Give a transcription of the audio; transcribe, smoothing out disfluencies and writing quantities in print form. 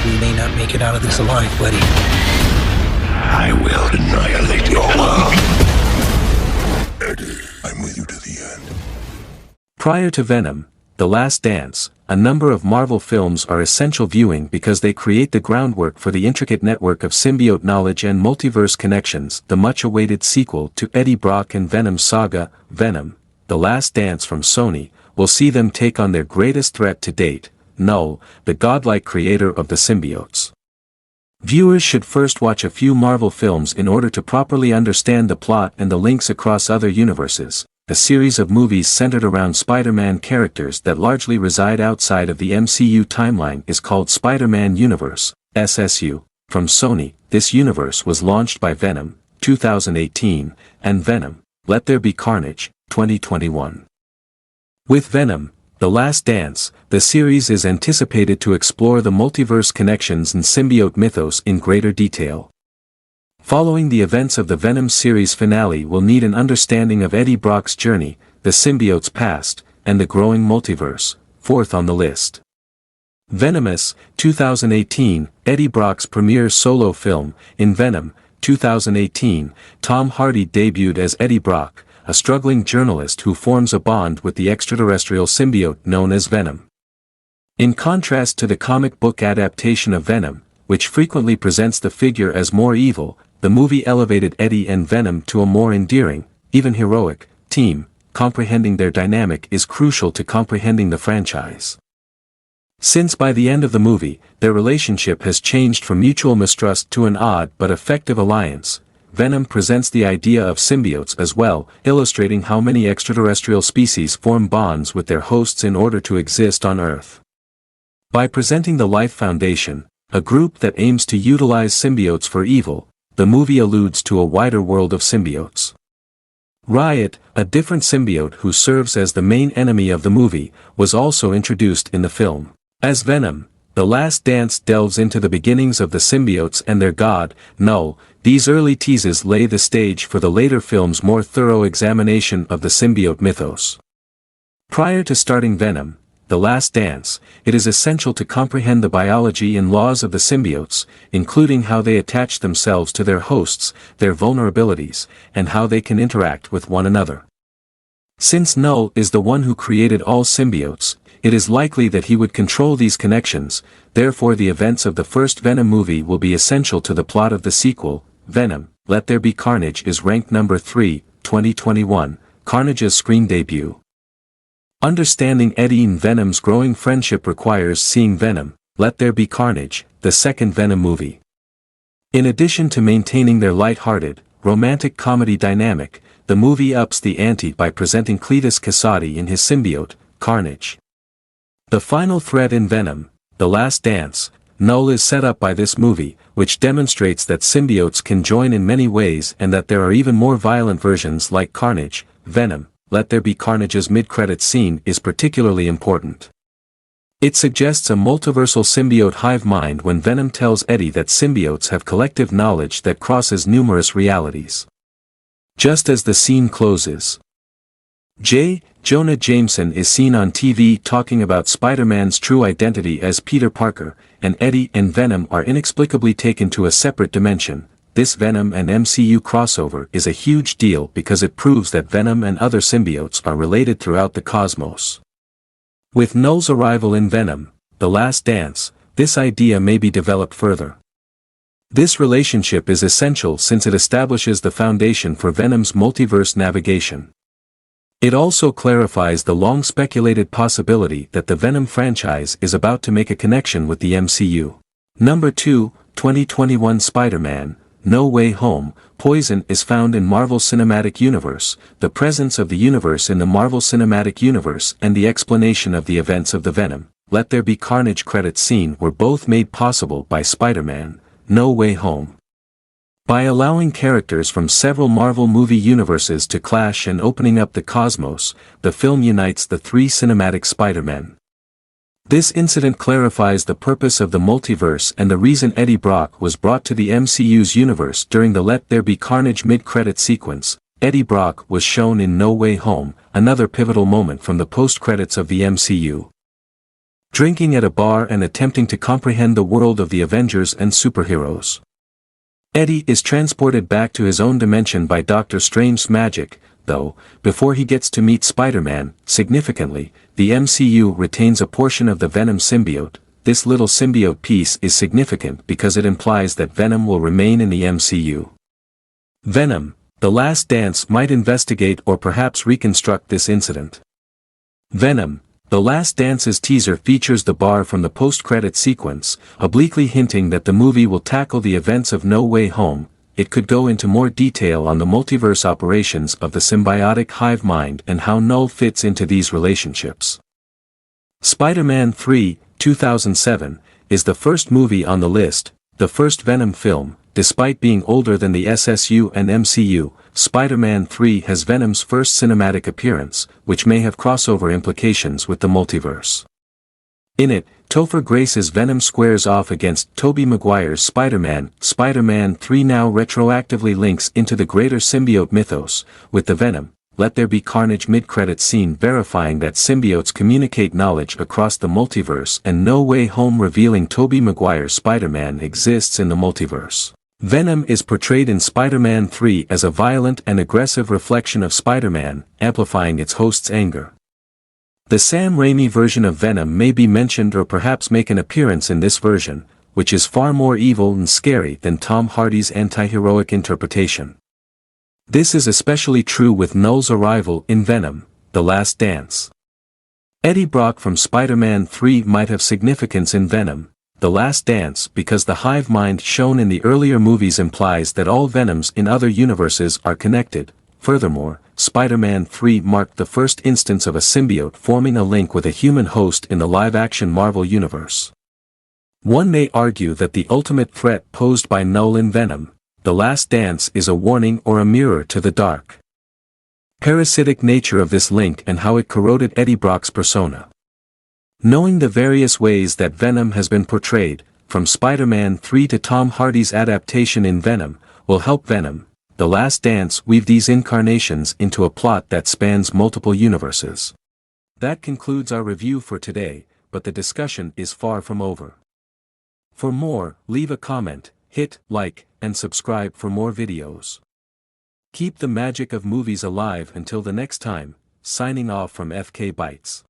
We may not make it out of this alive, buddy. I will annihilate your world. Eddie, I'm with you to the end. Prior to Venom, The Last Dance, a number of Marvel films are essential viewing because they create the groundwork for the intricate network of symbiote knowledge and multiverse connections. The much-awaited sequel to Eddie Brock and Venom's saga, Venom, The Last Dance from Sony, will see them take on their greatest threat to date, Null, the godlike creator of the symbiotes. Viewers should first watch a few Marvel films in order to properly understand the plot and the links across other universes. A series of movies centered around Spider-Man characters that largely reside outside of the MCU timeline is called Spider-Man Universe, SSU, from Sony. This universe was launched by Venom, 2018, and Venom, Let There Be Carnage, 2021. With Venom, The Last Dance, the series is anticipated to explore the multiverse connections and symbiote mythos in greater detail. Following the events of the Venom series finale will need an understanding of Eddie Brock's journey, the symbiote's past, and the growing multiverse, fourth on the list. Venomous, 2018, Eddie Brock's premiere solo film. In Venom, 2018, Tom Hardy debuted as Eddie Brock, a struggling journalist who forms a bond with the extraterrestrial symbiote known as Venom. In contrast to the comic book adaptation of Venom, which frequently presents the figure as more evil, the movie elevated Eddie and Venom to a more endearing, even heroic, team. Comprehending their dynamic is crucial to comprehending the franchise. Since by the end of the movie, their relationship has changed from mutual mistrust to an odd but effective alliance, Venom presents the idea of symbiotes as well, illustrating how many extraterrestrial species form bonds with their hosts in order to exist on Earth. By presenting the Life Foundation, a group that aims to utilize symbiotes for evil, the movie alludes to a wider world of symbiotes. Riot, a different symbiote who serves as the main enemy of the movie, was also introduced in the film. As Venom, The Last Dance delves into the beginnings of the symbiotes and their god, Null. These early teases lay the stage for the later film's more thorough examination of the symbiote mythos. Prior to starting Venom, The Last Dance, it is essential to comprehend the biology and laws of the symbiotes, including how they attach themselves to their hosts, their vulnerabilities, and how they can interact with one another. Since Null is the one who created all symbiotes, it is likely that he would control these connections. Therefore the events of the first Venom movie will be essential to the plot of the sequel. Venom, Let There Be Carnage is ranked number 3, 2021, Carnage's screen debut. Understanding Eddie and Venom's growing friendship requires seeing Venom, Let There Be Carnage, the second Venom movie. In addition to maintaining their light-hearted, romantic comedy dynamic, the movie ups the ante by presenting Cletus Kasady in his symbiote, Carnage. The final thread in Venom, The Last Dance, Null is set up by this movie, which demonstrates that symbiotes can join in many ways and that there are even more violent versions like Carnage. Venom, Let There Be Carnage's mid-credits scene is particularly important. It suggests a multiversal symbiote hive mind when Venom tells Eddie that symbiotes have collective knowledge that crosses numerous realities. Just as the scene closes, J. Jonah Jameson is seen on TV talking about Spider-Man's true identity as Peter Parker, and Eddie and Venom are inexplicably taken to a separate dimension. This Venom and MCU crossover is a huge deal because it proves that Venom and other symbiotes are related throughout the cosmos. With Null's arrival in Venom, The Last Dance, this idea may be developed further. This relationship is essential since it establishes the foundation for Venom's multiverse navigation. It also clarifies the long-speculated possibility that the Venom franchise is about to make a connection with the MCU. Number 2, 2021 Spider-Man, No Way Home. Poison is found in Marvel Cinematic Universe. The presence of the universe in the Marvel Cinematic Universe and the explanation of the events of the Venom, Let There Be Carnage credits scene were both made possible by Spider-Man, No Way Home. By allowing characters from several Marvel movie universes to clash and opening up the cosmos, the film unites the three cinematic Spider-Men. This incident clarifies the purpose of the multiverse and the reason Eddie Brock was brought to the MCU's universe during the Let There Be Carnage mid-credit sequence. Eddie Brock was shown in No Way Home, another pivotal moment from the post-credits of the MCU. drinking at a bar and attempting to comprehend the world of the Avengers and superheroes. Eddie is transported back to his own dimension by Doctor Strange's magic, though, before he gets to meet Spider-Man. Significantly, the MCU retains a portion of the Venom symbiote. This little symbiote piece is significant because it implies that Venom will remain in the MCU. Venom, The Last Dance might investigate or perhaps reconstruct this incident. Venom, The Last Dance's teaser features the bar from the post-credit sequence, obliquely hinting that the movie will tackle the events of No Way Home. It could go into more detail on the multiverse operations of the symbiotic hive mind and how Null fits into these relationships. Spider-Man 3, 2007, is the first movie on the list, the first Venom film. Despite being older than the SSU and MCU, Spider-Man 3 has Venom's first cinematic appearance, which may have crossover implications with the multiverse. In it, Topher Grace's Venom squares off against Tobey Maguire's Spider-Man. Spider-Man 3 now retroactively links into the greater symbiote mythos, with the Venom, Let There Be Carnage mid-credits scene verifying that symbiotes communicate knowledge across the multiverse, and No Way Home revealing Tobey Maguire's Spider-Man exists in the multiverse. Venom is portrayed in Spider-Man 3 as a violent and aggressive reflection of Spider-Man, amplifying its host's anger. The Sam Raimi version of Venom may be mentioned or perhaps make an appearance in this version, which is far more evil and scary than Tom Hardy's anti-heroic interpretation. This is especially true with Null's arrival in Venom, The Last Dance. Eddie Brock from Spider-Man 3 might have significance in Venom, The Last Dance because the hive mind shown in the earlier movies implies that all Venoms in other universes are connected. Furthermore, Spider-Man 3 marked the first instance of a symbiote forming a link with a human host in the live-action Marvel Universe. One may argue that the ultimate threat posed by Null in Venom, The Last Dance is a warning or a mirror to the dark, parasitic nature of this link and how it corroded Eddie Brock's persona. Knowing the various ways that Venom has been portrayed, from Spider-Man 3 to Tom Hardy's adaptation in Venom, will help Venom, The Last Dance weave these incarnations into a plot that spans multiple universes. That concludes our review for today, but the discussion is far from over. For more, leave a comment, hit like, and subscribe for more videos. Keep the magic of movies alive until the next time, signing off from FK Bytes.